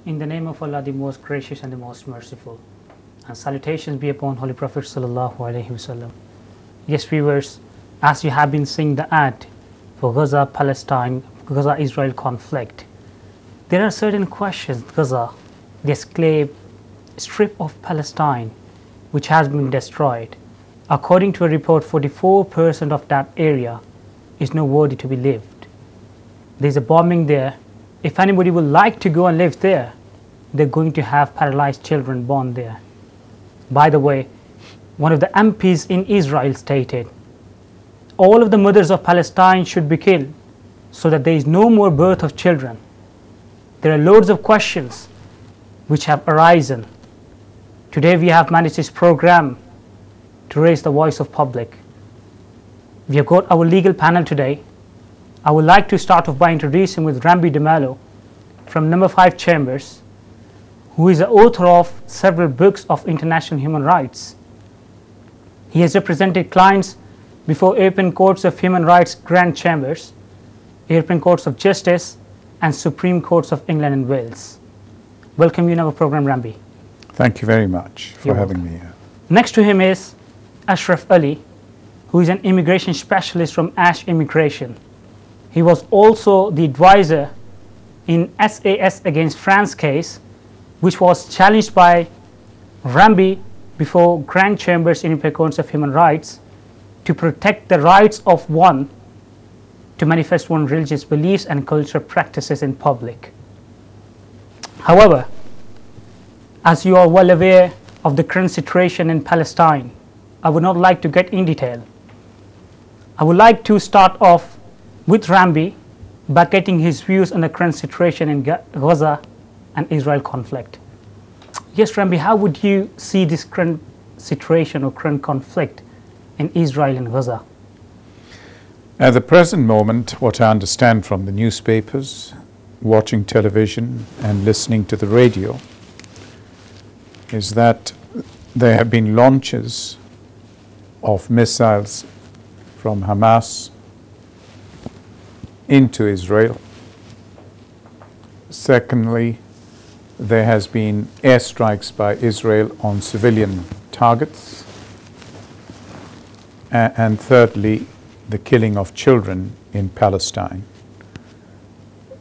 In the name of Allah, the most gracious and the most merciful, and salutations be upon Holy Prophet Sallallahu Alaihi Wasallam. Yes, viewers, as you have been seeing the ad for Gaza-Palestine, Gaza-Israel conflict, there are certain questions. Gaza, the enclave strip of Palestine, which has been destroyed. According to a report, 44% of that area is not worthy to be lived. There's a bombing there. If anybody would like to go and live there, they're going to have paralyzed children born there. By the way, one of the MPs in Israel stated, all of the mothers of Palestine should be killed so that there is no more birth of children. There are loads of questions which have arisen. Today we have managed this program to raise the voice of public. We have got our legal panel today. I would like to start off by introducing with Ramby de Mello from number 5 Chambers, who is the author of several books of international human rights. He has represented clients before European Courts of Human Rights Grand Chambers, European Courts of Justice, and Supreme Courts of England and Wales. Welcome you in our program, Ramby. Thank you very much for having me here. Next to him is Ashraf Ali, who is an immigration specialist from Ash Immigration. He was also the advisor in S.A.S. against France case, which was challenged by Ramby before Grand Chambers in European Courts of Human Rights to protect the rights of one to manifest one's religious beliefs and cultural practices in public. However, as you are well aware of the current situation in Palestine, I would not like to get in detail. I would like to start off with Ramby by getting his views on the current situation in Gaza and Israel conflict. Yes, Ramby, how would you see this current situation or current conflict in Israel and Gaza? At the present moment, what I understand from the newspapers, watching television and listening to the radio, is that there have been launches of missiles from Hamas into Israel. Secondly, there has been airstrikes by Israel on civilian targets. And thirdly, the killing of children in Palestine.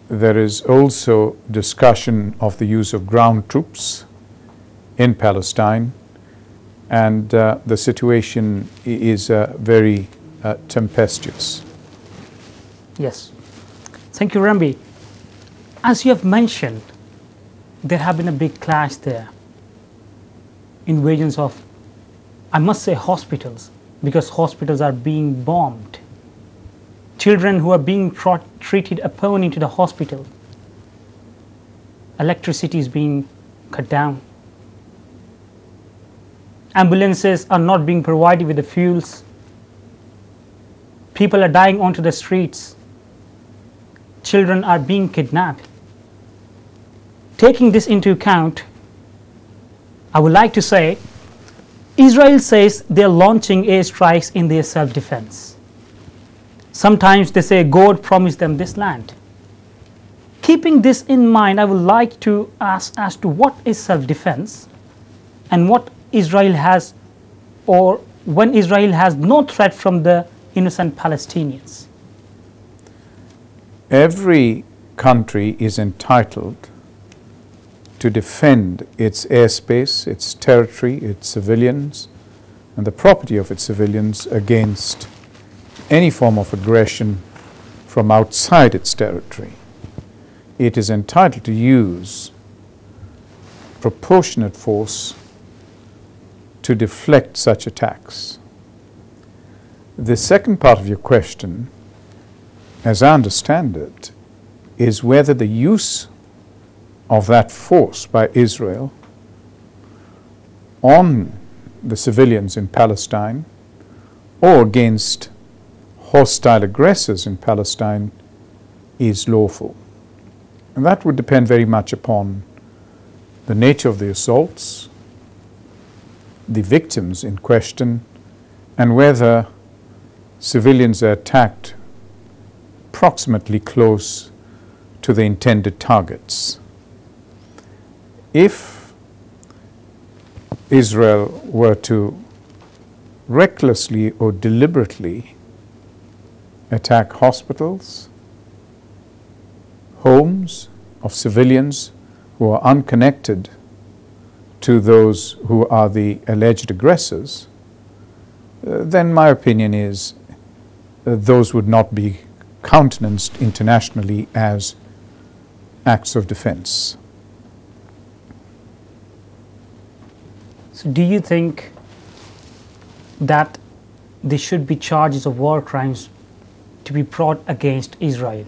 There is also discussion of the use of ground troops in Palestine, and the situation is very tempestuous. Yes. Thank you, Ramby. As you have mentioned, there have been a big clash there. Invasions of, I must say, hospitals, because hospitals are being bombed. Children who are being treated upon into the hospital. Electricity is being cut down. Ambulances are not being provided with the fuels. People are dying onto the streets. Children are being kidnapped. Taking this into account, I would like to say, Israel says they are launching airstrikes in their self-defense. Sometimes they say God promised them this land. Keeping this in mind, I would like to ask as to what is self-defense and what Israel has, or when Israel has no threat from the innocent Palestinians. Every country is entitled to defend its airspace, its territory, its civilians, and the property of its civilians against any form of aggression from outside its territory. It is entitled to use proportionate force to deflect such attacks. The second part of your question, as I understand it, is whether the use of that force by Israel on the civilians in Palestine or against hostile aggressors in Palestine is lawful. And that would depend very much upon the nature of the assaults, the victims in question, and whether civilians are attacked proximately close to the intended targets. if Israel were to recklessly or deliberately attack hospitals, homes of civilians who are unconnected to those who are the alleged aggressors, then my opinion is those would not be countenanced internationally as acts of defense. So do you think that there should be charges of war crimes to be brought against Israel?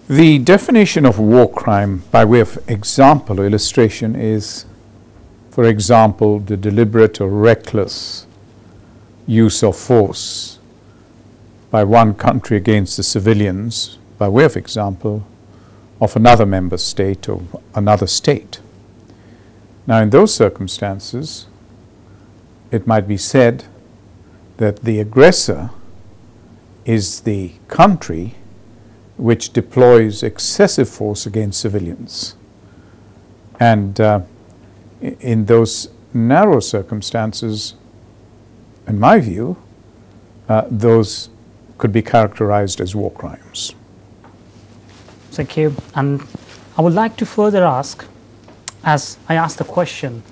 The definition of war crime, by way of example or illustration, is, for example, the deliberate or reckless use of force by one country against the civilians, by way of example, of another member state or another state. Now, in those circumstances, it might be said that the aggressor is the country which deploys excessive force against civilians. And in those narrow circumstances, in my view, those could be characterized as war crimes. Thank you. And I would like to further ask, as I asked the question,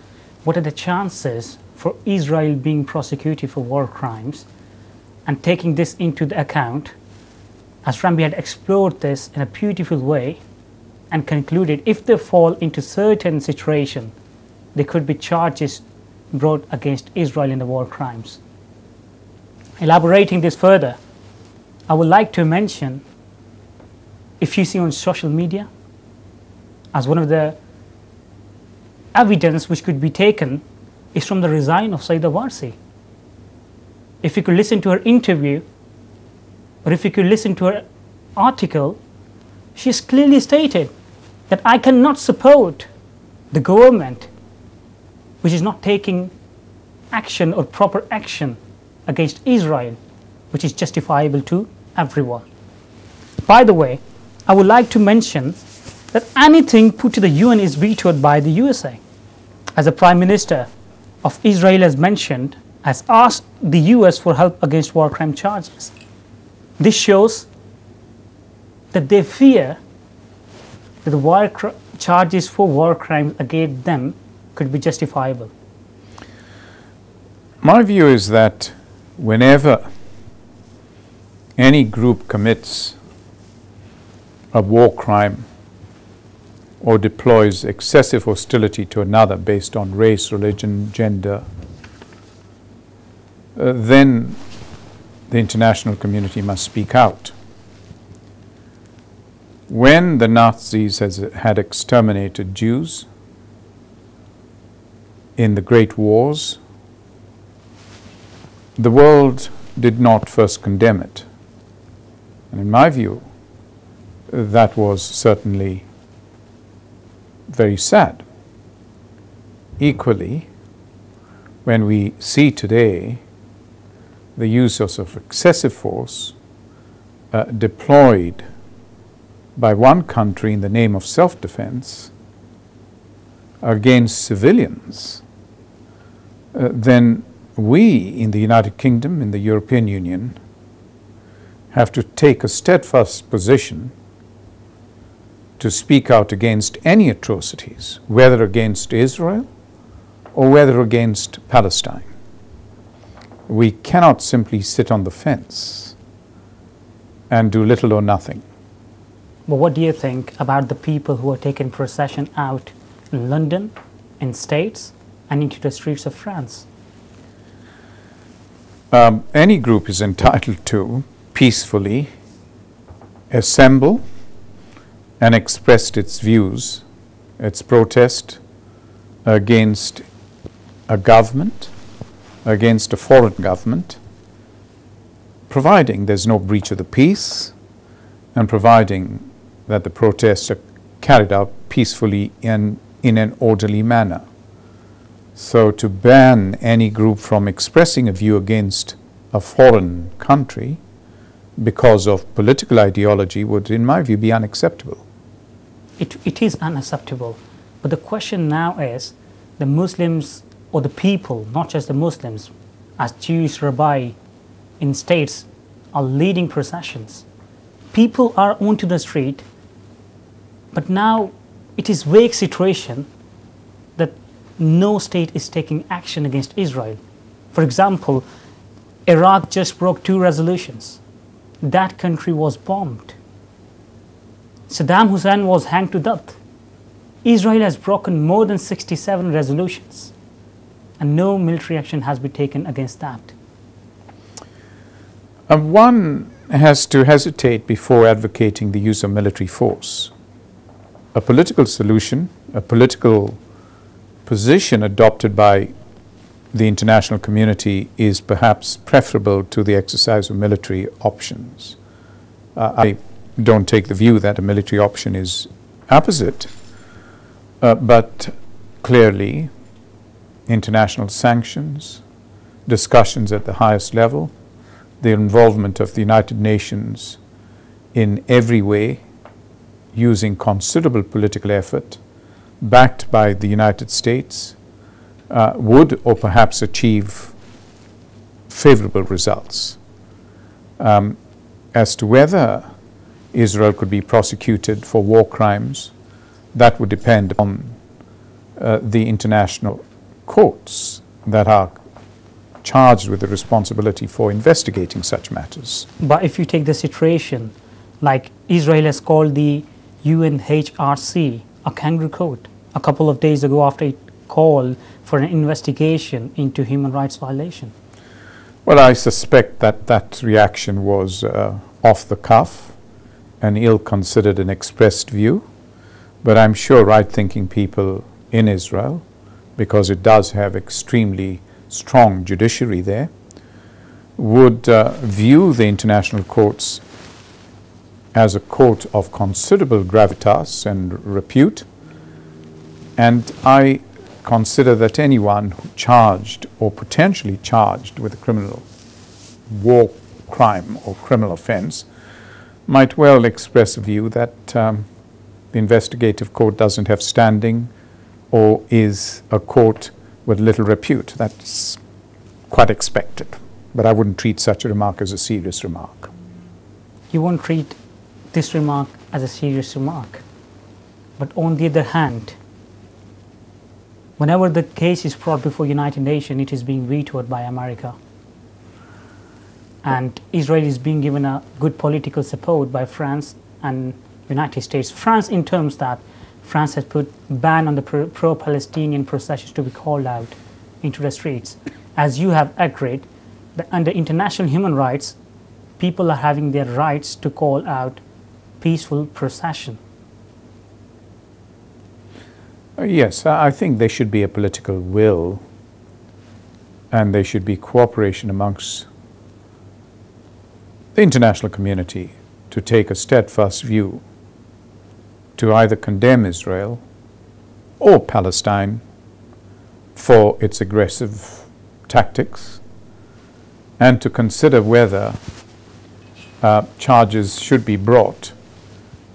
what are the chances for Israel being prosecuted for war crimes? And taking this into the account, as Ramby had explored this in a beautiful way and concluded if they fall into certain situation, there could be charges brought against Israel in the war crimes. Elaborating this further, I would like to mention, if you see on social media, as one of the evidence which could be taken is from the resign of Sayyida Warsi. If you could listen to her interview, or if you could listen to her article, she has clearly stated that I cannot support the government which is not taking action or proper action against Israel, which is justifiable to everyone. By the way, I would like to mention that anything put to the UN is vetoed by the USA. As the Prime Minister of Israel has mentioned, has asked the US for help against war crime charges. This shows that they fear that the charges for war crimes against them could be justifiable. My view is that whenever any group commits a war crime or deploys excessive hostility to another based on race, religion, gender, then the international community must speak out. When the Nazis had exterminated Jews in the Great Wars, the world did not first condemn it. And in my view, that was certainly very sad. Equally, when we see today the use of excessive force deployed by one country in the name of self-defense against civilians, then we in the United Kingdom, in the European Union, have to take a steadfast position to speak out against any atrocities, whether against Israel or whether against Palestine. We cannot simply sit on the fence and do little or nothing. But what do you think about the people who are taking procession out in London, in States, and into the streets of France? Any group is entitled to peacefully assemble and express its views, its protest against a government, against a foreign government, providing there's no breach of the peace and providing that the protests are carried out peacefully in an orderly manner. So to ban any group from expressing a view against a foreign country because of political ideology would, in my view, be unacceptable. it is unacceptable. But the question now is, the Muslims or the people, not just the Muslims, as Jewish rabbi in states are leading processions. People are onto the street, but now it is vague situation that no state is taking action against Israel. For example, Iraq just broke 2 resolutions. That country was bombed. Saddam Hussein was hanged to death. Israel has broken more than 67 resolutions, and no military action has been taken against that. One has to hesitate before advocating the use of military force. A political solution, a political position adopted by the international community is perhaps preferable to the exercise of military options. I don't take the view that a military option is apposite, but clearly international sanctions, discussions at the highest level, the involvement of the United Nations in every way, using considerable political effort, backed by the United States, would or perhaps achieve favorable results. As to whether Israel could be prosecuted for war crimes, that would depend on the international courts that are charged with the responsibility for investigating such matters. But if you take the situation, like Israel has called the UNHRC a kangaroo court a couple of days ago after it called for an investigation into human rights violation. Well, I suspect that that reaction was off the cuff, an ill-considered and expressed view, but I'm sure right-thinking people in Israel, because it does have extremely strong judiciary there, would view the international courts as a court of considerable gravitas and repute, and I consider that anyone charged or potentially charged with a criminal war crime or criminal offense might well express a view that the investigative court doesn't have standing or is a court with little repute. That's quite expected, but I wouldn't treat such a remark as a serious remark. You won't treat this remark as a serious remark, but on the other hand, whenever the case is brought before United Nations, it is being vetoed by America. And Israel is being given a good political support by France and United States. France in terms that France has put ban on the pro-Palestinian processions to be called out into the streets. As you have agreed, that under international human rights, people are having their rights to call out peaceful procession. Yes, I think there should be a political will and there should be cooperation amongst the international community to take a steadfast view to either condemn Israel or Palestine for its aggressive tactics and to consider whether charges should be brought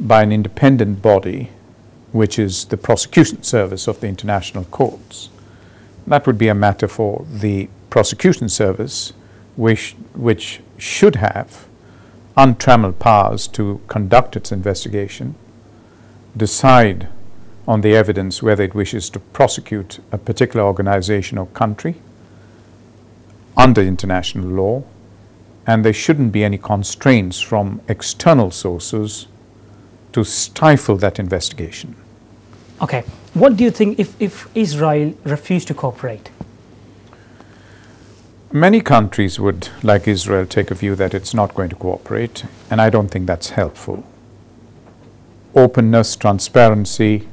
by an independent body, which is the prosecution service of the international courts. That would be a matter for the prosecution service, which should have untrammeled powers to conduct its investigation, decide on the evidence whether it wishes to prosecute a particular organization or country under international law, and there shouldn't be any constraints from external sources to stifle that investigation. Okay, what do you think if Israel refused to cooperate? Many countries would, like Israel, take a view that it's not going to cooperate, and I don't think that's helpful. Openness, transparency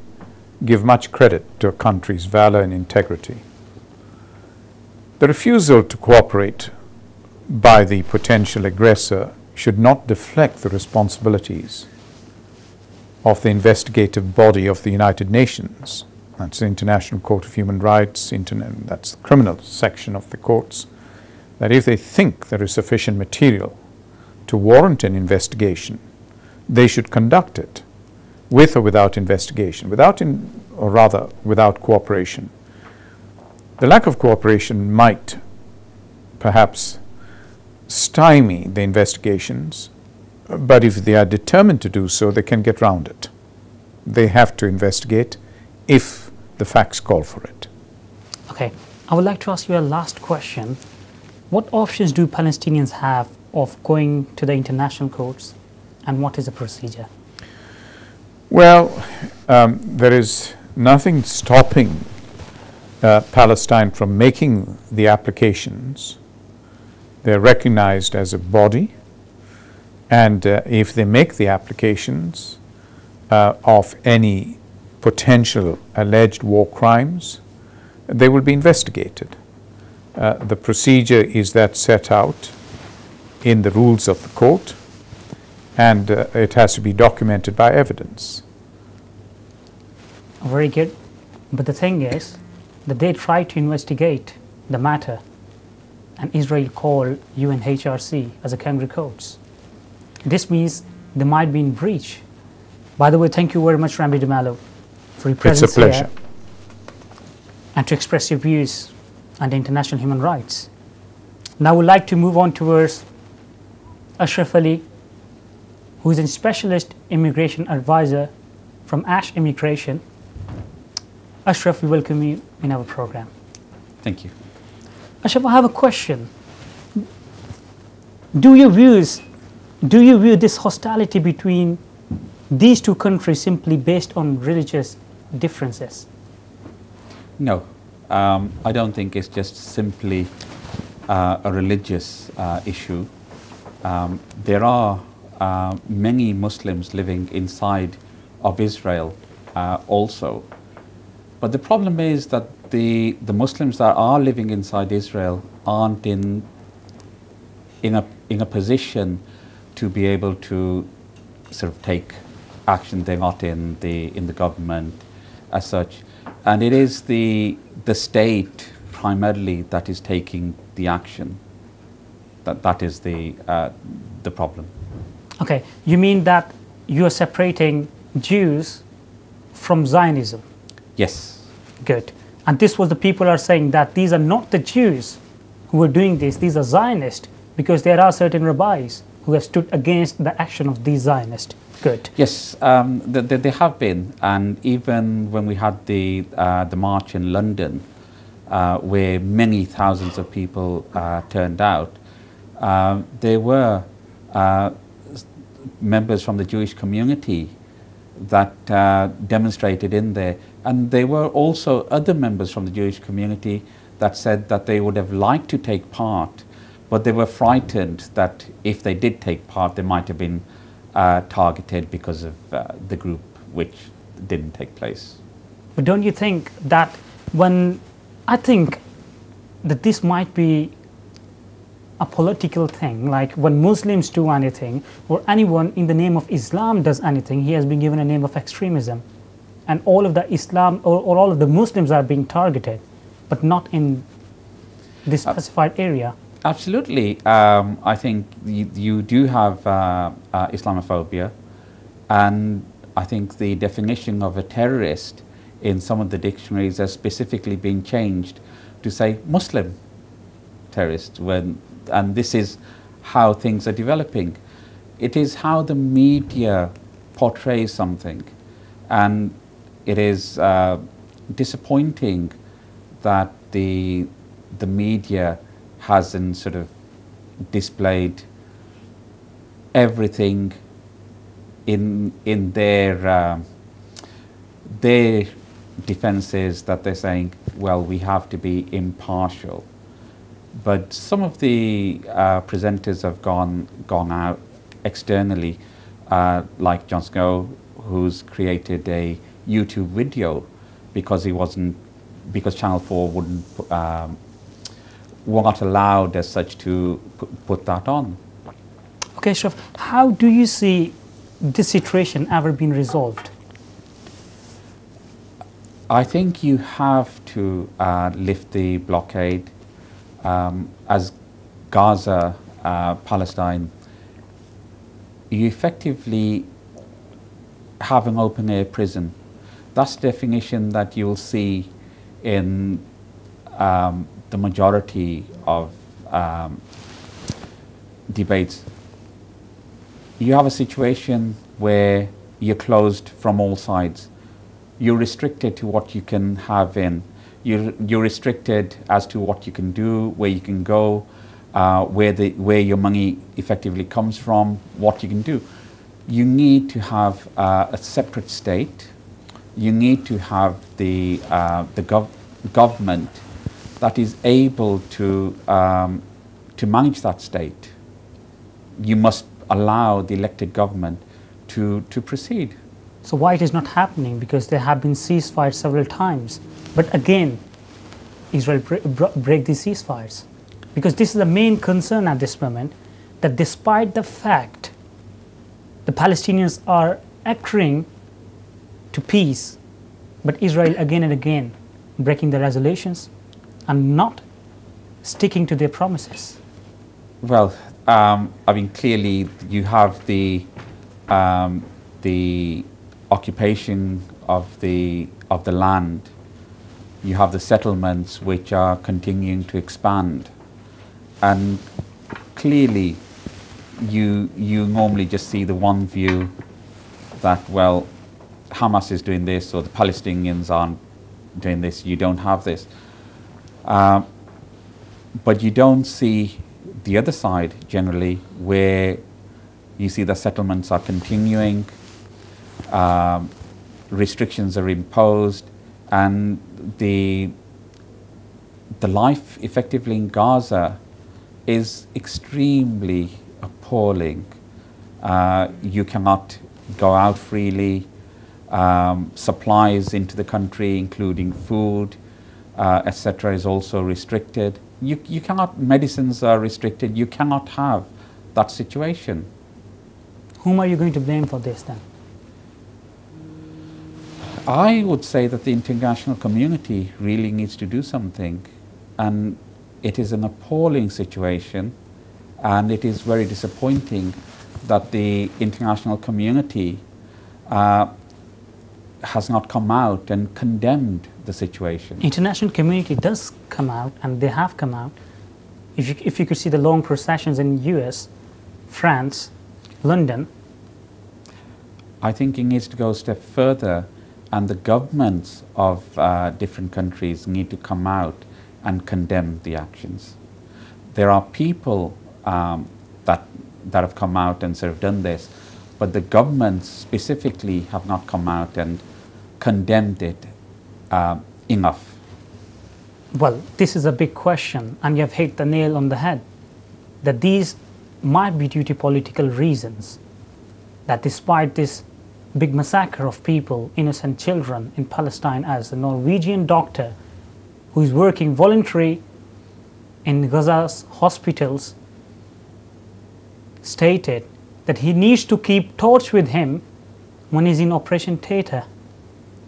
give much credit to a country's valor and integrity. The refusal to cooperate by the potential aggressor should not deflect the responsibilities of the investigative body of the United Nations. That's the International Court of Human Rights, that's the criminal section of the courts, that if they think there is sufficient material to warrant an investigation, they should conduct it with or without investigation, or rather without cooperation. The lack of cooperation might perhaps stymie the investigations, but if they are determined to do so, they can get round it. They have to investigate if the facts call for it. Okay, I would like to ask you a last question. What options do Palestinians have of going to the international courts, and what is the procedure? Well, there is nothing stopping Palestine from making the applications. They're recognized as a body, and if they make the applications of any potential alleged war crimes, they will be investigated. The procedure is that set out in the rules of the court, and it has to be documented by evidence. Very good. But the thing is that they try to investigate the matter, and Israel called UNHRC as a country courts. This means they might be in breach. By the way, thank you very much, Ramby de Mello, for your presence. It's a pleasure. Here and to express your views on international human rights. Now I would like to move on towards Ashraf Ali, who is a specialist immigration advisor from S.A.S Immigration. Ashraf, we welcome you in our program. Thank you. Ashraf, I have a question. Do you view this hostility between these two countries simply based on religious differences? No, I don't think it's just simply a religious issue. There are many Muslims living inside of Israel also. But the problem is that the Muslims that are living inside Israel aren't in a position to be able to sort of take action. They're not in the government as such, and it is the state primarily that is taking the action. That is the problem. Okay, you mean that you are separating Jews from Zionism? Yes. Good. And this was the people are saying that these are not the Jews who are doing this, these are Zionists, because there are certain rabbis who have stood against the action of these Zionists. Good. Yes, they have been, and even when we had the march in London, where many thousands of people turned out, there were members from the Jewish community that demonstrated in there, and there were also other members from the Jewish community that said that they would have liked to take part, but they were frightened that if they did take part, they might have been targeted because of the group, which didn't take place. But don't you think that I think that this might be a political thing, like when Muslims do anything or anyone in the name of Islam does anything, he has been given a name of extremism, and all of the Islam or all of the Muslims are being targeted, but not in this specified area. Absolutely. I think you do have Islamophobia, and I think the definition of a terrorist in some of the dictionaries has specifically been changed to say Muslim terrorist, and this is how things are developing. It is how the media portrays something, and it is disappointing that the media hasn't sort of displayed everything in their defenses, that they're saying, well, we have to be impartial. But some of the presenters have gone out externally, like Jon Snow, who's created a YouTube video because Channel 4 were not allowed as such to put that on. Okay, Ashraf, how do you see this situation ever being resolved? I think you have to lift the blockade. As Gaza, Palestine, you effectively have an open air prison. That's the definition that you'll see in the majority of debates. You have a situation where you're closed from all sides. You're restricted to what you can have in. You're restricted as to what you can do, where you can go, where your money effectively comes from, what you can do. You need to have a separate state. You need to have the government that is able to manage that state. You must allow the elected government to proceed. So why it is not happening? Because there have been ceasefires several times, but again, Israel break these ceasefires. Because this is the main concern at this moment, that despite the fact the Palestinians are agreeing to peace, but Israel again and again breaking the resolutions and not sticking to their promises. Well, I mean, clearly you have the occupation of the land. You have the settlements which are continuing to expand, and clearly you normally just see the one view that, well, Hamas is doing this or the Palestinians aren't doing this. You don't have this, but you don't see the other side generally, where you see the settlements are continuing, restrictions are imposed, and the life effectively in Gaza is extremely appalling. You cannot go out freely. Supplies into the country, including food, etc., is also restricted. You cannot, medicines are restricted. You cannot have that situation. Whom are you going to blame for this then? I would say that the international community really needs to do something, and it is an appalling situation, and it is very disappointing that the international community has not come out and condemned the situation. International community does come out, and they have come out. If you could see the long processions in US, France, London. I think it needs to go a step further, and the governments of different countries need to come out and condemn the actions. There are people that have come out and sort of done this, but the governments specifically have not come out and condemned it enough. Well, this is a big question, and you have hit the nail on the head, that these might be due to political reasons, that despite this big massacre of people, innocent children in Palestine, as a Norwegian doctor who is working voluntary in Gaza's hospitals stated that he needs to keep torch with him when he's in operation theatre,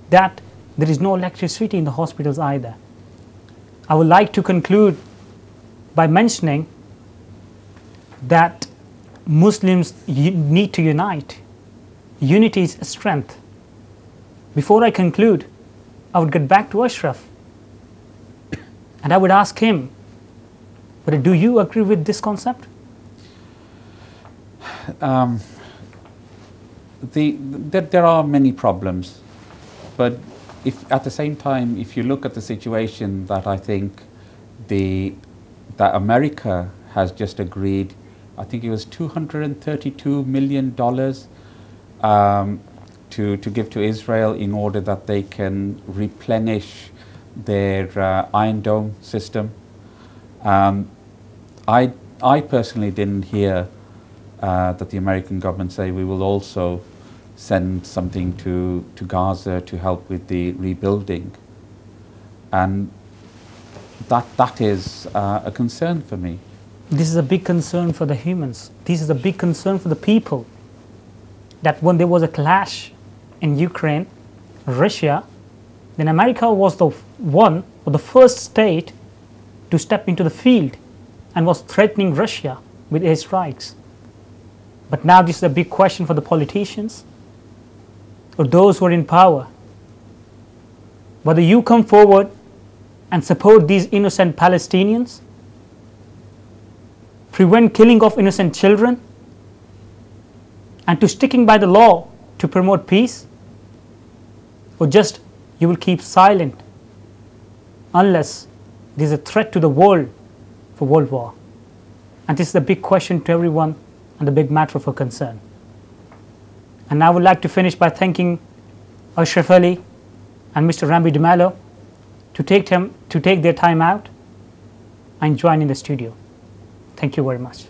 that there is no electricity in the hospitals either. I would like to conclude by mentioning that Muslims need to unite. Unity is a strength. Before I conclude, I would get back to Ashraf and I would ask him, but do you agree with this concept? There are many problems, but if at the same time, if you look at the situation that I think that America has just agreed, I think it was $232 million to give to Israel in order that they can replenish their Iron Dome system. I personally didn't hear that the American government say we will also send something to Gaza to help with the rebuilding, and that is a concern for me. This is a big concern for the humans. This is a big concern for the people. That when there was a clash in Ukraine, Russia, then America was the one or the first state to step into the field and was threatening Russia with airstrikes. But now this is a big question for the politicians. or those who are in power, whether you come forward and support these innocent Palestinians, prevent killing of innocent children, and to sticking by the law to promote peace, or just you will keep silent unless there is a threat to the world for world war. And this is the big question to everyone and the big matter for concern. And I would like to finish by thanking Ashraf Ali and Mr. Ramby de Mello to take their time out and join in the studio. Thank you very much.